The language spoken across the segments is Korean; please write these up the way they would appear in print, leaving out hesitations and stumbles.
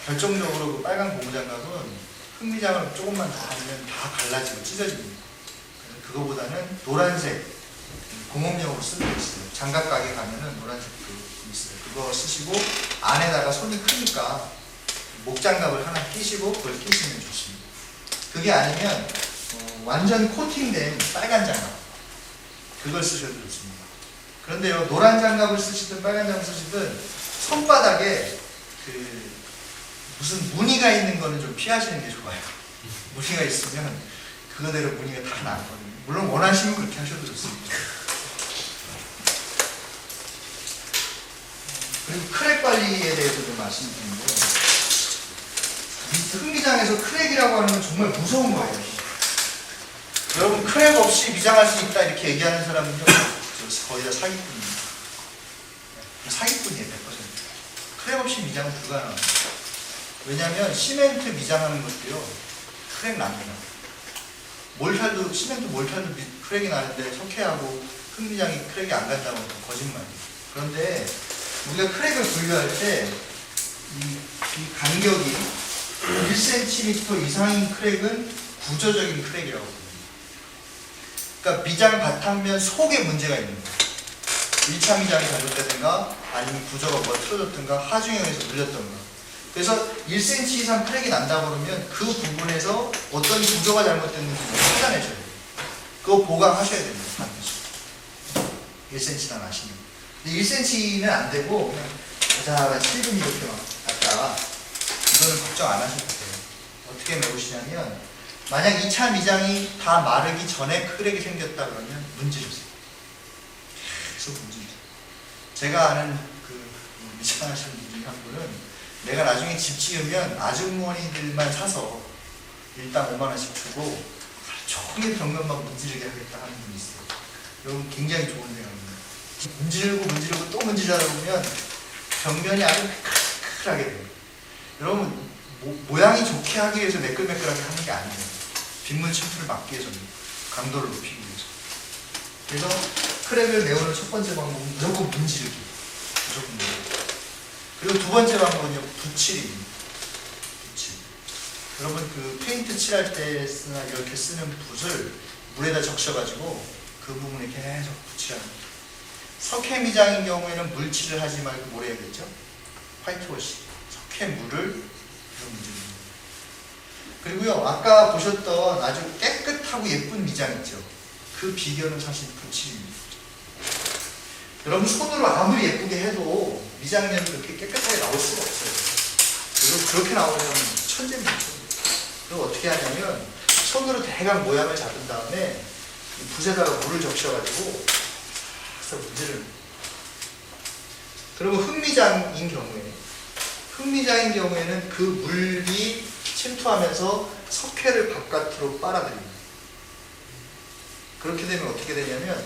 결정적으로 그 빨간 고무장갑은 흑미장을 조금만 더 하면 다 갈라지고 찢어집니다. 그거보다는 노란색 공업용으로 쓰는 게 있어요. 장갑 가게 가면은 노란색 그 있어요. 그거 쓰시고 안에다가 손이 크니까 목장갑을 하나 끼시고 그걸 끼시면 좋습니다. 그게 아니면 완전 코팅된 빨간 장갑 그걸 쓰셔도 좋습니다. 그런데요, 노란 장갑을 쓰시든 빨간 장갑을 쓰시든 손바닥에 그 무슨 무늬가 있는 거는 좀 피하시는 게 좋아요. 무늬가 있으면 그거대로 무늬가 다 나거든요. 물론 원하시면 그렇게 하셔도 좋습니다. 그리고 크랙 관리에 대해서도 말씀드리는데, 흑미장에서 크랙이라고 하는 건 정말 무서운 거예요. 여러분, 크랙 없이 미장할 수 있다 이렇게 얘기하는 사람은요, 거의 다 사기꾼입니다. 사기꾼이에요, 100%. 크랙 없이 미장은 불가능합니다. 왜냐하면 시멘트 미장하는 것도요, 크랙 납니다. 몰탈도, 시멘트 몰탈도 크랙이 나는데 석회하고 흑미장이 크랙이 안 간다고 하면 거짓말이에요. 그런데 우리가 크랙을 분류할 때 이 간격이 1cm 이상인 크랙은 구조적인 크랙이라고 합니다. 그러니까 미장 바탕면 속에 문제가 있는 거예요. 1차 미장이 잘못되든가 아니면 구조가 뭐 틀어졌든가 하중형에서 눌렸던가. 그래서 1cm 이상 크랙이 난다고 그러면 그 부분에서 어떤 구조가 잘못됐는지 찾아내셔야 돼요. 그거 보강하셔야 됩니다. 반드시. 1cm나 나시면. 근데 1cm는 안 되고 그냥 자자가 실금 이렇게 막 갔다가 이거는 걱정 안 하셔도 돼요. 어떻게 메우시냐면 만약 2차 미장이 다 마르기 전에 크랙이 생겼다 그러면 문지르세요. 계속 문지르세요. 제가 아는 그 미장하시는 분이 한 분은 내가 나중에 집 지으면 아주머니들만 사서 일당 5만원씩 주고 종일 벽면만 문지르게 하겠다 하는 분이 있어요. 여러분 굉장히 좋은 생각입니다. 문지르고 또 문지르다 보면 벽면이 아주 매끌매끌하게 돼요. 여러분 모양이 좋게 하기 위해서 매끌매끌하게 하는 게 아니에요. 빗물 침투를 막기 위해서는 강도를 높이기 위해서. 그래서 크랙을 메우는 첫 번째 방법은 무조건 문지르기. 무조건 문지르기. 그리고 두 번째 방법은요, 붓칠입니다. 붓칠. 여러분 그 페인트 칠할 때 쓰나 이렇게 쓰는 붓을 물에다 적셔가지고 그 부분에 계속 붓칠합니다. 석회 미장인 경우에는 물칠을 하지 말고 뭘 해야겠죠? 화이트워시. 석회 물을 문지릅니다. 그리고요, 아까 보셨던 아주 깨끗하고 예쁜 미장 있죠? 그 비결은 사실 붓칠입니다. 여러분 손으로 아무리 예쁘게 해도 미장면이 그렇게 깨끗하게 나올 수가 없어요. 그리고 그렇게 나오면 천재입니다. 그리고 어떻게 하냐면 손으로 대강 모양을 잡은 다음에 붓에다가 물을 적셔가지고 싹 문지르는. 그리고 흑미장인 경우에는 그 물이 침투하면서 석회를 바깥으로 빨아들입니다. 그렇게 되면 어떻게 되냐면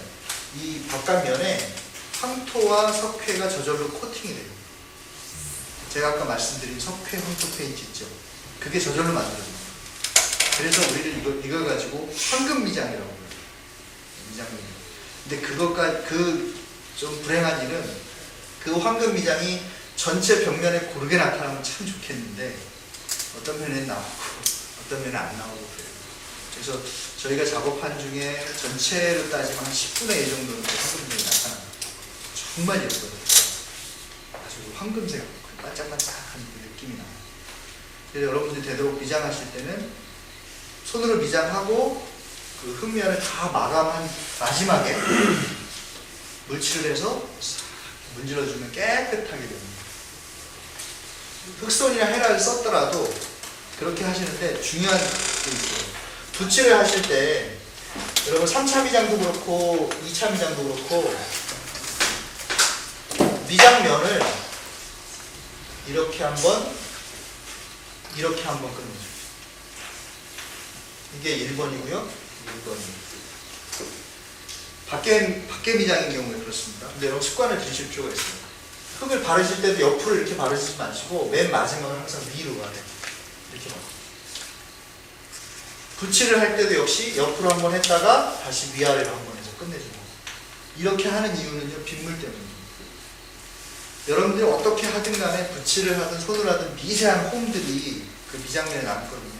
이 바깥면에 황토와 석회가 저절로 코팅이 돼요. 제가 아까 말씀드린 석회 황토 페인트 있죠? 그게 저절로 만들어집니다. 그래서 우리는 이걸 가지고 황금미장이라고 해요. 미장미장. 근데 그 좀 불행한 일은 그 황금미장이 전체 벽면에 고르게 나타나면 참 좋겠는데 어떤 면에는 나오고 어떤 면에는 안 나오고 그래요. 그래서 저희가 작업한 중에 전체로 따지면 한 10분의 1 정도는 황금미장이 나타납니다. 정말 예뻐요. 아주 황금색, 반짝반짝한 그 느낌이 나요. 그래서 여러분들이 되도록 미장하실 때는 손으로 미장하고 그 흙면을 다 마감한 마지막에 물칠을 해서 문질러주면 깨끗하게 됩니다. 흑손이나 헤라를 썼더라도 그렇게 하시는데 중요한 게 있어요. 붓칠을 하실 때 여러분 3차 미장도 그렇고 2차 미장도 그렇고 미장면을 이렇게 한번 끊어줘요. 이게 1번이고요. 2번이고요. 밖에 미장인 경우에 그렇습니다. 근데 여러분 습관을 들이실 필요가 있어요. 흙을 바르실 때도 옆으로 이렇게 바르시지 마시고 맨 마지막은 항상 위로 가요. 이렇게 봐. 붓칠을 할 때도 역시 옆으로 한번 했다가 다시 위아래로 한번 해서 끝내주고. 이렇게 하는 이유는요, 빗물 때문입니다. 여러분들이 어떻게 하든 간에 붓질을 하든 손으로 하든 미세한 홈들이 그 미장면에 남거든요.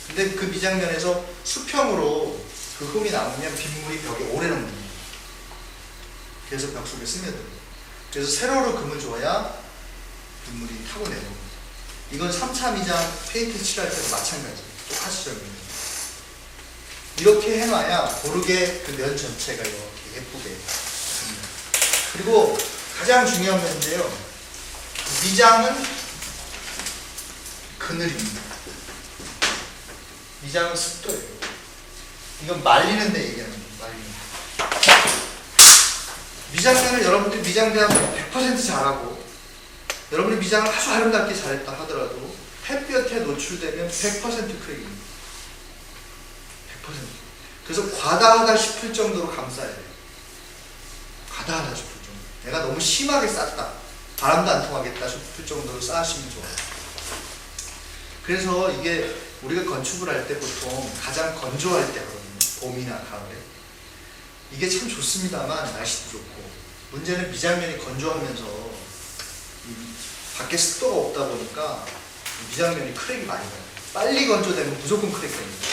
근데 그 미장면에서 수평으로 그 흠이 남으면 빗물이 벽에 오래 남습니다. 그래서 벽 속에 스며들어요. 그래서 세로로 금을 줘야 빗물이 타고 내려옵니다. 이건 3차 미장 페인트 칠할 때도 마찬가지예요. 똑같이 적용해요. 이렇게 해놔야 고르게 그 면 전체가 이렇게 예쁘게 됩니다. 그리고 가장 중요한 면인데요. 미장은 그늘입니다. 미장은 습도예요. 이건 말리는 데 얘기하는 거예요. 말리는 데. 미장면을 여러분들이 미장 대학 100% 잘하고 여러분이 미장을 아주 아름답게 잘했다 하더라도 햇볕에 노출되면 100% 크랙입니다. 100%. 그래서 과다하다 싶을 정도로 감싸야 돼요. 과다하다 싶을 정도. 내가 너무 심하게 쌌다. 바람도 안 통하겠다 싶을 정도로 쌓으시면 좋아요. 그래서 이게 우리가 건축을 할 때 보통 가장 건조할 때 하거든요. 봄이나 가을에. 이게 참 좋습니다만 날씨도 좋고 문제는 미장면이 건조하면서 밖에 습도가 없다 보니까 미장면이 크랙이 많이 나요. 빨리 건조되면 무조건 크랙 됩니다.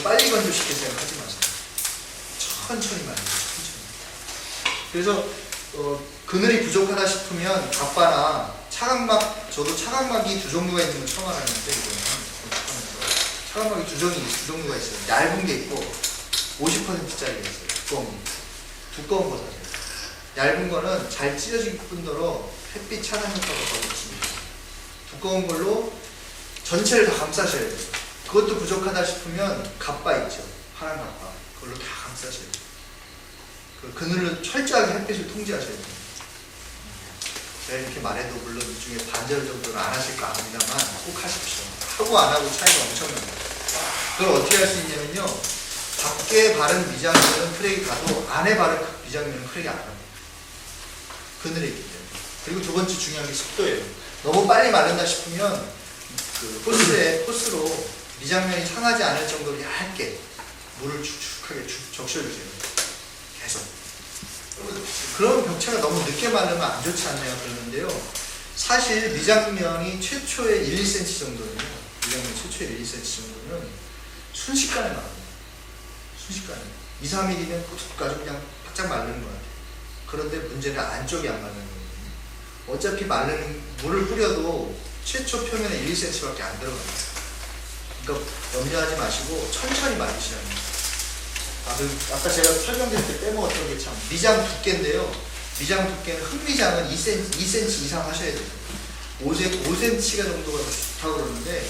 빨리 건조시킬 생각하지 마세요. 천천히 말해요. 천천히. 그래서 그늘이 부족하다 싶으면 갑바나 차각막, 저도 차각막이 두 종류가 있는 걸 처음 알았는데 차각막이 두 종류가 있어요. 얇은 게 있고 50%짜리가 있어요. 두꺼운 거 사세요. 얇은 거는 잘 찢어질 뿐더러 햇빛 차단 효과가 더 좋습니다. 두꺼운 걸로 전체를 다 감싸셔야 돼요. 그것도 부족하다 싶으면 갑바 있죠. 파란 갑바. 그걸로 다 감싸셔야 돼요. 그 그늘을 철저하게 햇빛을 통제하셔야 돼요. 제가 이렇게 말해도 물론 이 중에 반절 정도는 안 하실 거 압니다만 꼭 하십시오. 하고 안 하고 차이가 엄청납니다. 그걸 어떻게 할 수 있냐면요. 밖에 바른 미장면은 크랙이 가도 안에 바른 미장면은 크랙이 안 납니다. 그늘에 있기 때문에. 그리고 두 번째 중요한 게 습도예요. 너무 빨리 마른다 싶으면 그 호스로 미장면이 상하지 않을 정도로 얇게 물을 축축하게 적셔주세요. 계속. 그런 벽체가 너무 늦게 마르면 안 좋지 않나요? 그러는데요. 사실 미장면이 최초의 1cm 정도는요. 미장면 최초의 1cm 정도는 순식간에 마릅니다. 순식간에. 2, 3일이면 아주 그냥 바짝 마르는 것 같아요. 그런데 문제는 안쪽이 안 마르는 거예요. 어차피 마르는 물을 뿌려도 최초 표면에 1cm밖에 안 들어갑니다. 그러니까 염려하지 마시고 천천히 말리시라는 거예요. 아까 제가 설명드릴 때 빼먹었던 게 참 미장 두께인데요. 미장 두께는 흑미장은 2cm 이상 하셔야 돼요. 5cm가 정도가 좋다고 그러는데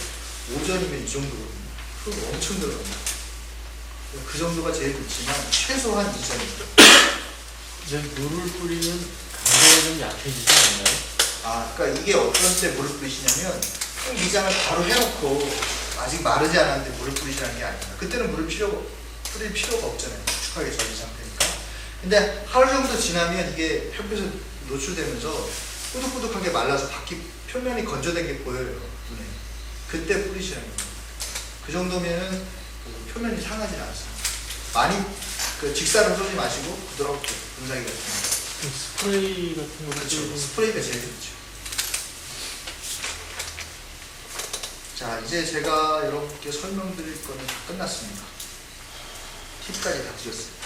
오전이면 이 정도거든요. 흙 엄청 들어갑니다. 그 정도가 제일 좋지만 최소한 2cm. 이제 물을 뿌리면 강도가 좀 약해지지 않나요? 그러니까 이게 어떤 때 물을 뿌리시냐면 흙 미장을 바로 해놓고 아직 마르지 않았는데 물을 뿌리시라는 게 아닙니다. 그때는 물을 뿌릴 필요가 없잖아요. 축축하게 절인 상태니까. 근데 하루 정도 지나면 이게 햇빛에 노출되면서 꾸덕꾸덕하게 말라서 바퀴 표면이 건조된 게 보여요. 눈에. 그때 뿌리시라는 겁니다. 그 정도면은 그 표면이 상하지 않습니다. 많이 직사로 쏘지 마시고 부드럽게 분사기 같은 거. 스프레이 같은 거. 그렇죠. 스프레이가 제일 좋죠. 자, 이제 제가 여러분께 설명드릴 거는 다 끝났습니다. 팁까지 다 드렸습니다.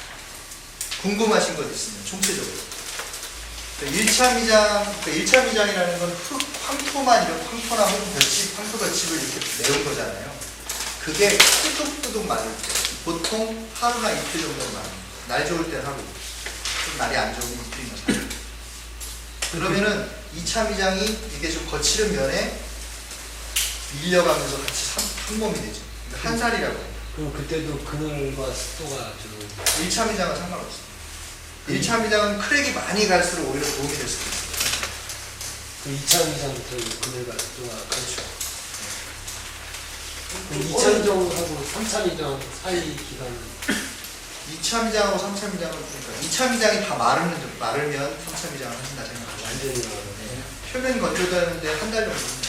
궁금하신 것 있으면 총체적으로. 1차 미장이라는 건 황토만 이런 황토나 혹은 황토 볏짚을 이렇게 내온 거잖아요. 그게 꾸둑꾸둑 마를 때 보통 하루나 이틀 정도는 마릅니다. 날 좋을 때는 하루, 좀 날이 안 좋으면 이틀이나 사흘. 그러면은 2차 미장이 이게 좀 거칠은 면에 밀려가면서 같이 한 몸이 되죠. 그러니까 한 살이라고 해요. 그럼 그때도 그늘과 습도가 좀 1차 미장은 상관없습니다. 1차 미장은 크랙이 많이 갈수록 오히려 도움이 될 수도 있어요. 그 2차 미장부터 그늘과 습도가 그렇죠. 그럼 2차 미장하고 3차 미장 사이 기간은 2차 미장하고 3차 미장은 그러니까 2차 미장이 다 마르면 3차 미장을 하신다 생각하죠. 완전히 네. 표면 건조되는데 한 달 정도.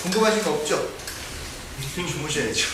궁금하신 거 없죠? 주무셔야죠.